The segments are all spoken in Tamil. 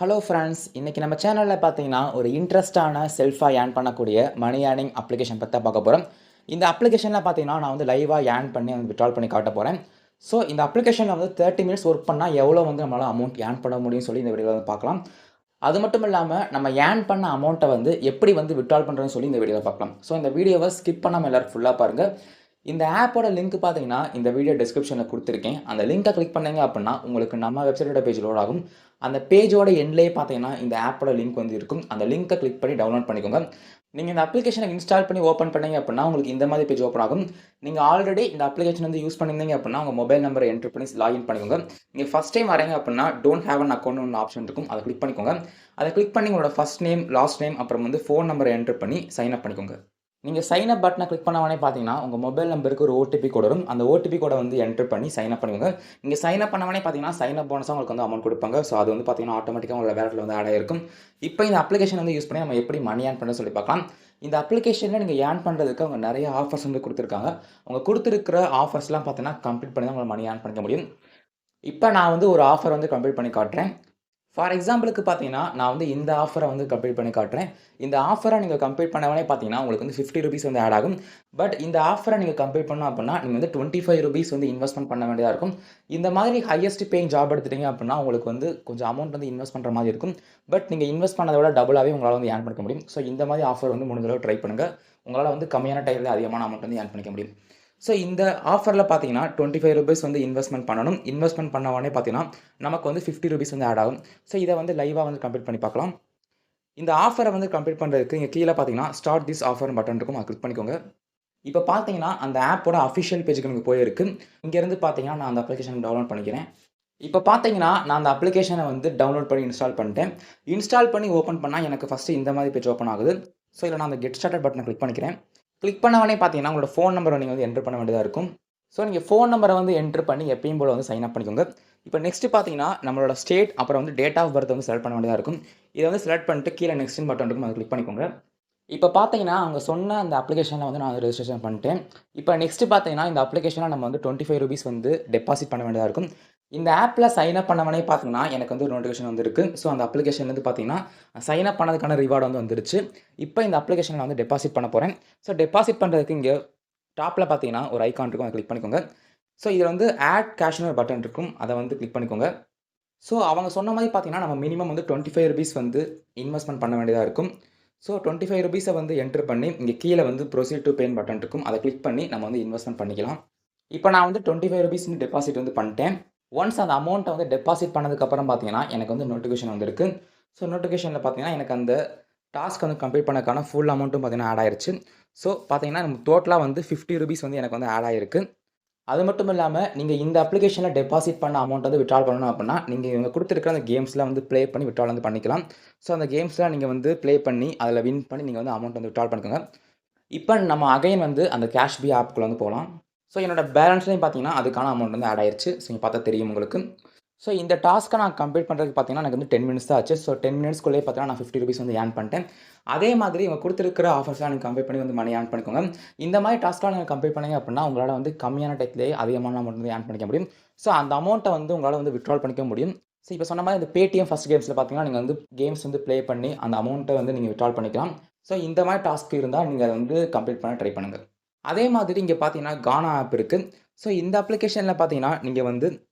Hello friends. இன்னைக்கு நம்ம சேனல்ல பார்த்தீங்கன்னா, ஒரு இன்ட்ரெஸ்ட்டான செல்ஃபா ஏர்ன் பண்ணக்கூடிய மணி ஏர்னிங் அப்ளிகேஷன் பத்தி தான் பார்க்க போறோம். இந்த அப்ளிகேஷன்ல பார்த்தீங்கன்னா, நான் வந்து லைவா ஏர்ன் பண்ணி வித்ட்ரால் பண்ணி காட்டப் போறேன். ஸோ இந்த அப்ளிகேஷன்ல வந்து 30 மினிட்ஸ் ஒர்க் பண்ணா எவ்வளோ வந்து நம்மளால அமௌண்ட் ஏர்ன் பண்ண முடியும்னு சொல்லி இந்த வீடியோல வந்து பார்க்கலாம். அது மட்டும் இல்லாம, நம்ம ஏர்ன் பண்ண அமௌண்ட்ட வந்து எப்படி வந்து வித்ட்ரால் பண்றதுன்னு சொல்லி இந்த வீடியோல பார்க்கலாம். ஸோ இந்த வீடியோவ ஸ்கிப் பண்ணாம எல்லாரும் ஃபுல்லா பாருங்க. இந்த ஆப்போட லிங்க் பார்த்தீங்கன்னா, இந்த வீடியோ டிஸ்கிரிப்ஷன்ல குடுத்திருக்கேன். அந்த லிங்க கிளிக் பண்ணீங்க அப்படின்னா, உங்களுக்கு நம்ம வெப்சைட்டோட பேஜ் லோட் ஆகும். அந்த பேஜோட எண்ட்லயே பார்த்தீங்கன்னா, இந்த ஆப்போட லிங்க் வந்து இருக்கும். அந்த லிங்க கிளிக் பண்ணி டவுன்லோட் பண்ணிக்கோங்க. நீங்க இந்த அப்ளிகேஷன இன்ஸ்டால் பண்ணி ஓப்பன் பண்ணீங்க அப்படின்னா, உங்களுக்கு இந்த மாதிரி பேஜ் ஓப்பன் ஆகும். நீங்க ஆல்ரெடி இந்த அப்ளிகேஷன் வந்து யூஸ் பண்ணியிருந்தீங்க அப்படின்னா, உங்க மொபைல் நம்பர என்டர் பண்ணி லாகின் பண்ணிக்கோங்க. நீங்க ஃபர்ஸ்ட் டைம் வரீங்க அப்படின்னா, டோன்ட் ஹேவ் அன் அக்கவுண்ட்னு ஒரு ஆப்ஷன் இருக்கும். அத கிளிக் பண்ணிக்கோங்க. அத கிளிக் பண்ணி உங்களோட ஃபர்ஸ்ட் நேம், லாஸ்ட் நேம் அப்புறம் வந்து ஃபோன் நம்பர என்டர் பண்ணி சைன் அப் பண்ணிக்கோங்க. நீங்க சைன் அப் பட்டன கிளிக் பண்ண உடனே பார்த்தீங்கன்னா, உங்க மொபைல் நம்பருக்கு ஒரு ஓடிபி கோட் வரும். அந்த ஓடிபி கோட வந்து என்டர் பண்ணி சைன் அப் பண்ணிக்கோங்க. நீங்க சைன் அப் பண்ண உடனே பார்த்தீங்கன்னா, சைன் அப் போனஸா உங்களுக்கு வந்து அமௌண்ட் குடுப்பாங்க. ஸோ அது வந்து பார்த்தீங்கன்னா, ஆட்டோமேட்டிக்கா உங்களோட வேலட்ல வந்து ஆட் ஆயிருக்கும். இப்ப இந்த அப்ளிகேஷன் வந்து யூஸ் பண்ணி நம்ம எப்படி மணி ஏர்ன் பண்றதுன்னு சொல்லி பார்க்கலாம். இந்த அப்ளிகேஷன்ல நீங்க ஏர்ன் பண்றதுக்கு அவங்க நெறைய ஆஃபர்ஸ் வந்து குடுத்திருக்காங்க. அவங்க குடுத்திருக்கிற ஆஃபர்ஸ்லாம் பார்த்தீங்கன்னா, கம்ப்ளீட் பண்ணி தான் உங்களால மணி ஏர்ன் பண்ணிக்க முடியும். இப்ப நான் வந்து ஒரு ஆஃபர் வந்து கம்ப்ளீட் பண்ணி காட்டுறேன். ஃபார் எக்ஸாம்பிளுக்கு பார்த்தீங்கன்னா, நான் வந்து இந்த ஆஃபர வந்து கம்ப்ளீட் பண்ணி காட்டுறேன். இந்த ஆஃபர நீங்க கம்ப்ளீட் பண்ண உடனே பார்த்தீங்கன்னா, உங்களுக்கு வந்து ₹50 வந்து ஆட் ஆகும். பட் இந்த ஆஃபர நீங்க கம்ப்ளீட் பண்ணணும் அப்புட்ன்னா, நீங்க வந்து ₹25 வந்து இன்வெஸ்ட்மென்ட் பண்ண வேண்டியதா இருக்கும். இந்த மாதிரி ஹையஸ்ட் பேயிங் ஜாப் எடுத்துட்டீங்க அப்புட்ன்னா, உங்களுக்கு வந்து கொஞ்சம் அமௌண்ட் வந்து இன்வெஸ்ட் பண்ற மாரி இருக்கும். பட் நீங்க இன்வெஸ்ட் பண்ணத விட டபுளாவே உங்களால வந்து ஏர்ன் பண்ணிக்க முடியும். ஸோ இந்த மாதிரி ஆஃபர் வந்து முடிஞ்ச அளவு ட்ரை பண்ணுங்க. உங்களால வந்து கம்மியான டைம்ல அதிகமான அமௌண்ட் வந்து ஏர்ன் பண்ணிக்க முடியும். ஸோ இந்த ஆஃபர்ல பார்த்தீங்கன்னா, ₹25 வந்து இன்வெஸ்ட்மென்ட் பண்ணணும். இன்வெஸ்ட்மென்ட் பண்ண உடனே பார்த்தீங்கன்னா, நமக்கு வந்து ₹50 வந்து ஆட் ஆகும். ஸோ இத வந்து லைவா வந்து கம்ப்ளீட் பண்ணி பார்க்கலாம். இந்த ஆஃபர வந்து கம்ப்ளீட் பண்றதுக்கு இங்க கீழ பார்த்தீங்கன்னா, ஸ்டார்ட் திஸ் ஆஃபர்ன்னு பட்டன் இருக்கும். அத கிளிக் பண்ணிக்கோங்க. இப்ப பார்த்தீங்கன்னா, அந்த ஆப்போட அஃபிஷியல் பேஜ்க்கு நீங்க போயிருக்கு. இங்கருந்து பார்த்தீங்கன்னா, நான் அந்த அப்ளிகேஷன் டவுன்லோட் பண்ணிக்கிறேன். இப்ப பார்த்தீங்கன்னா, நான் அந்த அப்ளிகேஷன வந்து டவுன்லோட் பண்ணி இன்ஸ்டால் பண்ணிட்டேன். இன்ஸ்டால் பண்ணி ஓப்பன் பண்ணா எனக்கு ஃபர்ஸ்ட்டு இந்த மாதிரி பேஜ் ஓப்பன் ஆகுது. ஸோ இதுல நான் அந்த கெட் ஸ்டார்டட் பட்டன கிளிக் பண்ணிக்கிறேன். கிளிக் பண்ண உடனே பார்த்தீங்கன்னா, உங்களோட ஃபோன் நம்பர நீங்க வந்து என்டர் பண்ண வேண்டியதா இருக்கும். ஸோ நீங்க ஃபோன் நம்பர வந்து என்டர் பண்ணி எப்பயும் போல வந்து சைன் அப் பண்ணிக்கோங்க. இப்ப நெக்ஸ்ட் பார்த்தீங்கன்னா, நம்மளோட ஸ்டேட் அப்புறம் வந்து டேட் ஆஃப் பர்த் வந்து செலக்ட் பண்ண வேண்டியதா இருக்கும். இத வந்து செலக்ட் பண்ணிட்டு கீழ நெக்ஸ்ட்ன்னு பட்டன் இருக்கும். அத கிளிக் பண்ணிக்கோங்க. இப்ப பார்த்தீங்கன்னா, அவங்க சொன்ன அந்த அப்ளிகேஷன்ல வந்து நான் ரெஜிஸ்ட்ரேஷன் பண்ணிட்டேன். இப்ப நெக்ஸ்ட் பார்த்தீங்கன்னா, இந்த அப்ளிகேஷன்ல நம்ம வந்து ₹25 வந்து டெபாசிட் பண்ண வேண்டியதா இருக்கும். இந்த ஆப்ல சைன் அப் பண்ணவொடனே பார்த்தீங்கன்னா, எனக்கு வந்து ஒரு நோட்டிஃபிகேஷன் வந்திருக்கு. ஸோ அந்த அப்ளிகேஷன்லேருந்து பார்த்தீங்கன்னா, சைன் அப் பண்ணதுக்கான ரிவார்ட் வந்து வந்துருச்சு. இப்ப இந்த அப்ளிகேஷன்ல நான் வந்து டெபாசிட் பண்ண போறேன். ஸோ டெபாசிட் பண்றதுக்கு இங்க டாப்ல பார்த்தீங்கன்னா, ஒரு ஐகான் இருக்கும். அத கிளிக் பண்ணிக்கோங்க. ஸோ இதுல வந்து ஆட் கேஷ்ன்னு ஒரு பட்டன் இருக்கும். அத வந்து கிளிக் பண்ணிக்கோங்க. ஸோ அவங்க சொன்ன மாரி பார்த்தீங்கன்னா, நம்ம மினிமம் வந்து ₹25 வந்து இன்வெஸ்ட்மென்ட் பண்ண வேண்டியதா இருக்கும். ஸோ ₹25 வந்து என்டர் பண்ணி, இங்க கீழ வந்து புரோசீட் டூ பேன்னு பட்டன் இருக்கும். அத கிளிக் பண்ணி நம்ம வந்து இன்வெஸ்ட்மென்ட் பண்ணிக்கலாம். இப்ப நான் வந்து ₹25 வந்து டெபாசிட் வந்து பண்ணிட்டேன். ஒன்ஸ் அந்த அமௌண்ட்ட வந்து டெபாசிட் பண்ணதுக்கப்புறம் பார்த்தீங்கன்னா, எனக்கு வந்து நோட்டிஃபிகேஷன் வந்திருக்கு. ஸோ நோட்டிஃபிகேஷன்ல பார்த்தீங்கன்னா, எனக்கு அந்த டாஸ்க் வந்து கம்ப்ளீட் பண்ணதுக்கான ஃபுல் அமௌண்ட்டும் பார்த்தீங்கன்னா ஆட் ஆயிருச்சு. ஸோ பார்த்தீங்கன்னா, டோட்டலா வந்து ₹50 வந்து எனக்கு வந்து ஆட் ஆயிருக்கு. அது மட்டும் இல்லாம, நீங்க இந்த அப்ளிகேஷன்ல டெபாசிட் பண்ண அமௌண்ட் வந்து வித்ட்ரால் பண்ணணும் அப்டின்னா, நீங்க இவங்க குடுத்திருக்கிற அந்த கேம்ஸ்லாம் வந்து ப்ளே பண்ணி வித்ட்ரால் வந்து பண்ணிக்கலாம். ஸோ அந்த கேம்ஸ்லாம் நீங்க வந்து ப்ளே பண்ணி, அதில வின் பண்ணி நீங்க வந்து அமௌண்ட் வந்து வித்ட்ரால் பண்ணிக்கோங்க. இப்ப நம்ம அகைன் வந்து அந்த கேஷ்பி ஆப்க்குள்ள வந்து போலாம். ஸோ என்னோட பேலன்ஸ்லயும் பார்த்தீங்கன்னா, அதுக்கான அமௌண்ட் வந்து ஆட் ஆயிருச்சு. ஸோ இங்க பார்த்தா தெரியும் உங்களுக்கு. ஸோ இந்த டாஸ்க்க நான் கம்ப்ளீட் பண்றதுக்கு பார்த்தீங்கன்னா, எனக்கு வந்து 10 மினிட்ஸ் தான் ஆச்சு. ஸோ 10 மினிட்ஸ்க்குள்ளயே பார்த்தீங்கன்னா, நான் ₹50 வந்து ஏர்ன் பண்ணிட்டேன். அதே மாதிரி இவங்க குடுத்திருக்கிற ஆஃபர்ஸ்லாம் நீங்க கம்ப்ளீட் பண்ணி வந்து மணி ஏர்ன் பண்ணிக்கோங்க. இந்த மாரி டாஸ்க்லாம் நீங்க கம்ப்ளீட் பண்ணீங்க அப்டின்னா, உங்களால வந்து கம்மியான டயத்திலேயே அதிகமான அமௌண்ட் வந்து ஏர்ன் பண்ணிக்க முடியும். ஸோ அந்த அமௌண்ட்ட வந்து உங்களால வந்து வித்ட்ரால் பண்ணிக்க முடியும். ஸோ இப்ப சொன்ன மாரி இந்த Paytm ஃபர்ஸ்ட் கேம்ஸ்ல பார்த்தீங்கன்னா, நீங்க வந்து கேம்ஸ் வந்து ப்ளே பண்ணி அந்த அமௌண்ட்ட வந்து நீங்க வித்ட்ரால் பண்ணிக்கலாம். ஸோ இந்த மாரி டாஸ்க் இருந்தா நீங்க அத வந்து கம்ப்ளீட் பண்ண ட்ரை பண்ணுங்க. அதே மாதிரி இங்க பார்த்தீங்கன்னா, கானா ஆப் இருக்கு. ஸோ இந்த அப்ளிகேஷன்ல பார்த்தீங்கன்னா, நீங்க வந்து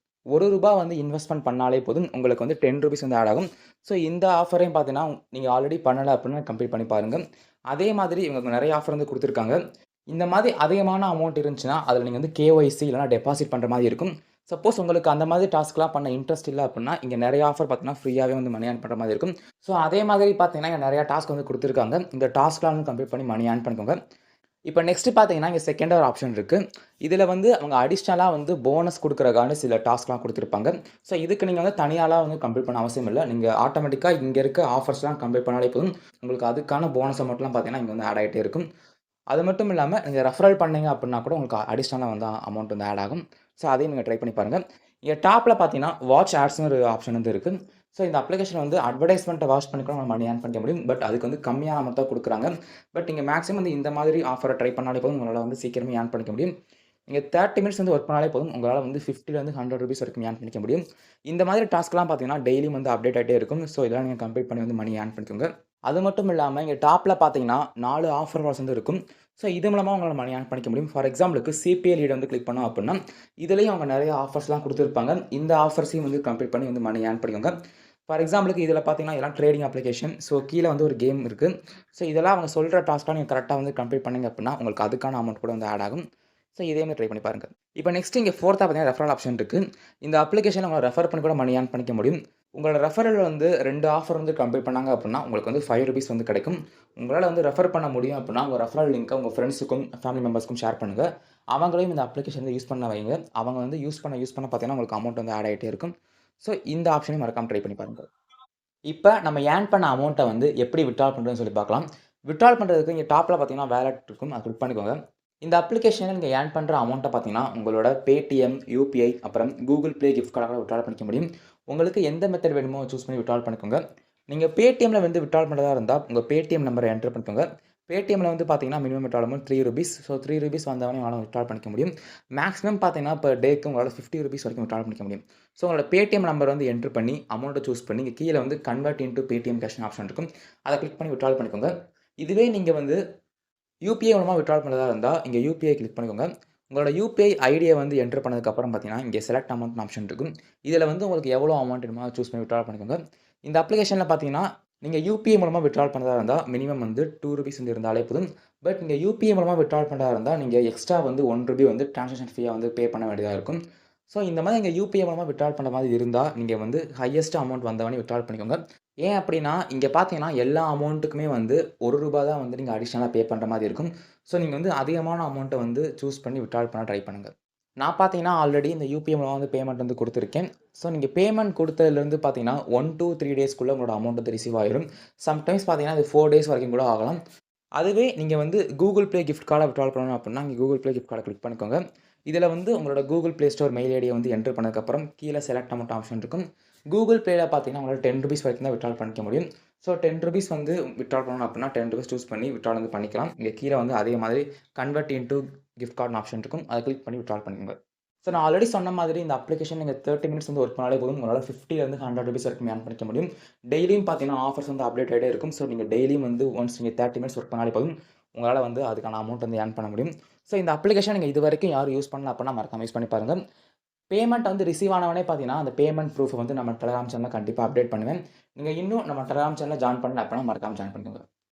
₹1 வந்து இன்வெஸ்ட்மென்ட் பண்ணாலே போதும். உங்களுக்கு வந்து ₹10 வந்து ஆட் ஆகும். ஸோ இந்த ஆஃபரையும் பார்த்தீங்கன்னா, நீங்க ஆல்ரெடி பண்ணல அப்டின்னா கம்ப்ளீட் பண்ணி பாருங்க. அதே மாதிரி இவங்க நெறைய ஆஃபர் வந்து குடுத்திருக்காங்க. இந்த மாதிரி அதிகமான அமௌண்ட் இருந்துச்சுன்னா, அதில நீங்க வந்து KYC இல்லன்னா டெபாசிட் பண்ற மாரி இருக்கும். சப்போஸ் உங்களுக்கு அந்த மாதிரி டாஸ்க்லாம் பண்ண இன்ட்ரெஸ்ட் இல்ல அப்டின்னா, இங்க நெறைய ஆஃபர் பார்த்தீங்கன்னா, ஃப்ரீயாவே வந்து மணி ஏர்ன் பண்ற மாரி இருக்கும். ஸோ அதே மாதிரி பார்த்தீங்கன்னா, இங்க நெறைய டாஸ்க் வந்து குடுத்திருக்காங்க. இந்த டாஸ்க்லாம் வந்து கம்ப்ளீட் பண்ணி மணி ஏர்ன் பண்ணிக்கோங்க. இப்ப நெக்ஸ்ட் பார்த்தீங்கன்னா, இங்க செகண்டா ஒரு ஆப்ஷன் இருக்கு. இதுல வந்து அவங்க அடிஷனலா வந்து போனஸ் குடுக்குறதுக்கான சில டாஸ்க்லாம் குடுத்திருப்பாங்க. ஸோ இதுக்கு நீங்க வந்து தனியாலாம் வந்து கம்ப்ளீட் பண்ண அவசியம் இல்ல. நீங்க ஆட்டோமேட்டிக்கா இங்க இருக்க ஆஃபர்ஸ்லாம் கம்ப்ளீட் பண்ணாலே போதும். உங்களுக்கு அதுக்கான போனஸ் அமௌண்ட்லாம் பார்த்தீங்கன்னா, இங்க வந்து ஆட் ஆயிட்டே இருக்கும். அது மட்டும் இல்லாம, நீங்க ரெஃபரல் பண்ணீங்க அப்டின்னா கூட உங்களுக்கு அடிஷனலா வந்து அமௌண்ட் வந்து ஆட் ஆகும். ஸோ அதையும் நீங்க ட்ரை பண்ணி பாருங்க. இங்க டாப்ல பார்த்தீங்கன்னா, வாட்ச் ஆட்ஸ்ன்னு ஒரு ஆப்ஷன் வந்து இருக்கு. ஸோ இந்த அப்ளிகேஷன் வந்து அட்வர்டைஸ்மென்ட்ட வாட்ச் பண்ணி கூட நம்ம மணி ஏர்ன் பண்ணிக்க முடியும். பட் அதுக்கு வந்து கம்மியான அமௌண்ட் தான் குடுக்குறாங்க. பட் நீங்க மேக்ஸிமம் வந்து இந்த மாதிரி ஆஃபர ட்ரை பண்ணாலே போதும். உங்களால வந்து சீக்கிரமே ஏர்ன் பண்ணிக்க முடியும். நீங்க 30 மினிட்ஸ் வந்து ஒர்க் பண்ணாலே போதும். உங்களால வந்து ₹50லேருந்து ₹100 வரைக்கும் ஏர்ன் பண்ணிக்க முடியும். இந்த மாதிரி டாஸ்க்லாம் பார்த்தீங்கன்னா, டெய்லியும் வந்து அப்டேட் ஆயிட்டே இருக்கும். ஸோ, இதெல்லாம் நீங்க கம்ப்ளீட் பண்ணி வந்து மணி ஏர்ன் பண்ணிக்கோங்க. அது மட்டும் இல்லாம இங்க டாப்ல பார்த்தீங்கன்னா, 4 ஆஃபர் பால்ஸ் வந்து இருக்கும். ஸோ, இது மூலமா உங்களால மணி ஏர்ன் பண்ணிக்க முடியும். ஃபார் எக்ஸாம்பிளுக்கு சிபிஐ லீட் வந்து கிளிக் பண்ணோம் அப்புட்ன்னா, இதுலயும் அவங்க நெறைய ஆஃபர்ஸ்லாம் குடுத்துருப்பாங்க. இந்த ஆஃபர்ஸையும் வந்து கம்ப்ளீட் பண்ணி வந்து மணி ஏர்ன் பண்ணிக்கோங்க. ஃபார் எக்ஸாம்பிளுக்கு இதில பார்த்தீங்கன்னா, இதெல்லாம் ட்ரேடிங் அப்ளிகேஷன். ஸோ, கீழ வந்து ஒரு கேம் இருக்கு. ஸோ, இதெல்லாம் அவங்க சொல்ற டாஸ்க்லாம் நீங்க கரெக்ட்டா வந்து கம்ப்ளீட் பண்ணீங்க அப்புட்ன்னா, உங்களுக்கு அதுக்கான அமௌண்ட் கூட வந்து ஆட் ஆகும். ஸோ, இதே மாரி ட்ரை பண்ணி பாருங்க. இப்ப நெக்ஸ்ட் இங்க 4தா பார்த்தீங்கன்னா, ரெஃபரல் ஆப்ஷன் இருக்கு. இந்த அப்ளிகேஷன்ல உங்கள ரெஃபர் பண்ணி கூட மணி ஏர்ன் பண்ணிக்க முடியும். உங்களோட ரெஃபரல் வந்து 2 ஆஃபர் வந்து கம்ப்ளீட் பண்ணாங்க அப்புட்ன்னா, உங்களுக்கு வந்து ₹5 வந்து கிடைக்கும். உங்களால வந்து ரெஃபர் பண்ண முடியும் அப்புட்ன்னா, உங்க ரெஃபரல் லிங்க்க உங்க ஃபிரெண்ட்ஸுக்கும், ஃபேமிலி மெம்பர்ஸ்க்கும் ஷேர் பண்ணுங்க. அவங்களையும் இந்த அப்ளிகேஷன் வந்து யூஸ் பண்ண வைங்க. அவங்க வந்து யூஸ் பண்ண பார்த்தீங்கன்னா, உங்களுக்கு அமௌண்ட் வந்து ஆட் ஆயிட்டே இருக்கும். ஸோ, இந்த ஆப்ஷனையும் மறக்காம ட்ரை பண்ணி பாருங்க. இப்ப நம்ம ஏர்ன் பண்ண அமௌண்ட்ட வந்து எப்படி வித்ட்ரா பண்றதுன்னு சொல்லி பார்க்கலாம். வித்ட்ரா பண்றதுக்கு இங்க டாப்ல பார்த்தீங்கன்னா, வாலெட் இருக்கும். அத கிளிக் பண்ணிக்கோங்க. இந்த அப்ளிகேஷன்ல நீங்க ஏர்ன் பண்ற அமௌண்ட்ட பார்த்தீங்கன்னா, உங்களோட Paytm, UPI அப்புறம் Google Play கிஃப்ட் கார்டால வித்ட்ரா பண்ணிக்க முடியும். உங்களுக்கு எந்த மெத்தட் வேணுமோ சூஸ் பண்ணி வித்ட்ரா பண்ணிக்கோங்க. நீங்க Paytmல வந்து வித்ட்ரா பண்றதா இருந்தா, உங்க Paytm நம்பர என்டர் பண்ணிக்கோங்க. Paytmல வந்து பார்த்தீங்கன்னா, மினிமம் வித்ட்ராவல் அமௌண்ட் ₹3. ஸோ ₹3 வந்தவொடனே உங்களால வித்ட்ரா பண்ணிக்க முடியும். மேக்ஸிமம் பார்த்தீங்கன்னா, பெர் டேக்கு உங்களால ₹50 வரைக்கும் வித்ட்ரா பண்ணிக்க முடியும். ஸோ, உங்களோட Paytm நம்பர் வந்து என்டர் பண்ணி, அமௌண்ட்ட சூஸ் பண்ணி, இங்க கீழ வந்து கன்வெர்ட் இன்டூ Paytm கேஷ்ன்னு ஆப்ஷன் இருக்கும். அத கிளிக் பண்ணி வித்ட்ராவல் பண்ணிக்கோங்க. இதுவே நீங்க வந்து UPI மூலமா வித்ட்ரா பண்றதா இருந்தா, இங்க UPI கிளிக் பண்ணிக்கோங்க. உங்களோட UPI ஐடிய வந்து என்டர் பண்ணதுக்கப்புறம் பார்த்தீங்கன்னா, இங்க செலக்ட் அமௌண்ட்னு ஆப்ஷன் இருக்கும். இதுல வந்து உங்களுக்கு எவ்வளோ அமௌண்ட் வேணுமோ அத சூஸ் பண்ணி வித்ட்ரா பண்ணிக்கோங்க. இந்த அப்ளிகேஷன்ல பார்த்தீங்கன்னா, நீங்க UPI மூலமா வித்ட்ரா பண்றதா இருந்தா, மினிமம் வந்து ₹2 வந்து இருந்தாலே போதும். பட் நீங்க UPI மூலமா வித்ட்ரா பண்றதா இருந்தா, நீங்க எக்ஸ்ட்ரா வந்து ₹1 வந்து டிரான்சாக்ஷன் ஃபீயா வந்து பே பண்ண வேண்டியதா இருக்கும். ஸோ, இந்த மாதிரி நீங்க UPI மூலமா வித்ட்ரா பண்ற மாதிரி இருந்தா, நீங்க வந்து ஹையஸ்ட் அமௌண்ட் வந்தவொடனே வித்ட்ரா பண்ணிக்கோங்க. ஏன் அப்டின்னா, இங்க பார்த்தீங்கன்னா, எல்லா அமௌண்ட்டுக்குமே வந்து ₹1 தான் வந்து நீங்க அடிஷனலா பே பண்ற மாரி இருக்கும். ஸோ, நீங்க வந்து அதிகமான அமௌண்ட்ட வந்து சூஸ் பண்ணி வித்ட்ரா பண்ண ட்ரை பண்ணுங்க. நான் பார்த்தீங்கன்னா, ஆல்ரெடி இந்த UPI மூலமா வந்து பேமெண்ட் வந்து குடுத்துருக்கேன். ஸோ, நீங்க பேமெண்ட் குடுத்ததுலருந்து பார்த்தீங்கன்னா, 1 டூ 3 டேஸ்க்குள்ள உங்களோட அமௌண்ட் வந்து ரிசீவ் ஆயிரும். சம்டைம்ஸ் பார்த்தீங்கன்னா, அது 4 டேஸ் வரைக்கும் கூட ஆகலாம். அதுவே நீங்க வந்து Google Play கிஃப்ட் கார்ட வித்ட்ரா பண்ணணும் அப்புட்ன்னா, இங்க Google Play கிஃப்ட் கார்ட கிளிக் பண்ணிக்கோங்க. இதுல வந்து உங்களோட Google Play Store மெயில் ஐடிய வந்து என்டர் பண்ணதுக்கப்புறம், கீழ செலக்ட் அமௌண்ட் ஆப்ஷன் இருக்கும். Google Playல பார்த்தீங்கன்னா, உங்களால ₹10 வரைக்கும் தான் வித்ட்ரா பண்ணிக்க முடியும். ஸோ, ₹10 வந்து வித்ட்ரா பண்ணணும் அப்புட்ன்னா, ₹10 சூஸ் பண்ணி வித்ட்ரா வந்து பண்ணிக்கலாம். இங்க கீழ வந்து அதே மாதிரி கன்வெர்ட் இன்டூ கிஃப்ட் கார்ட்ன்னு ஆப்ஷன் இருக்கும். அத கிளிக் பண்ணி வித்ட்ரா பண்ணிக்கோங்க. ஸோ, நான் ஆல்ரெடி சொன்ன மாதிரி இந்த அப்ளிகேஷன் நீங்க 30 மினிட்ஸ் வந்து ஒர்க் பண்ணாலே போதும். உங்களால ₹50லேருந்து ₹100 வரைக்கும் ஏர்ன் பண்ணிக்க முடியும். டெய்லியும் பார்த்தீங்கன்னா, ஆஃபர்ஸ் வந்து அப்டேட் ஆயிட்டே இருக்கும். ஸோ, நீங்க டெய்லியும் வந்து ஒன்ஸ் நீங்க 30 மினிட்ஸ் ஒர்க் பண்ணாலே போதும். உங்களால வந்து அதுக்கான அமௌண்ட் வந்து ஏர்ன் பண்ண முடியும். ஸோ, இந்த அப்ளிகேஷன் நீங்க இதுவரைக்கும் யாரும் யூஸ் பண்ணல அப்புட்ன்னா, மறக்காம யூஸ் பண்ணி பாருங்க. பேமெண்ட் வந்து ரிசீவ் ஆனவொடனே பார்த்தீங்கன்னா, அந்த பேமெண்ட் ப்ரூஃப் வந்து நம்ம டெலகிராம் சேனல்ல கண்டிப்பா அப்டேட் பண்ணுவேன். நீங்க இன்னும் நம்ம டெலகிராம் சேனல்ல ஜாயின் பண்ணல அப்புட்ன்னா, மறக்காம ஜாயின் பண்ணிக்கோங்க.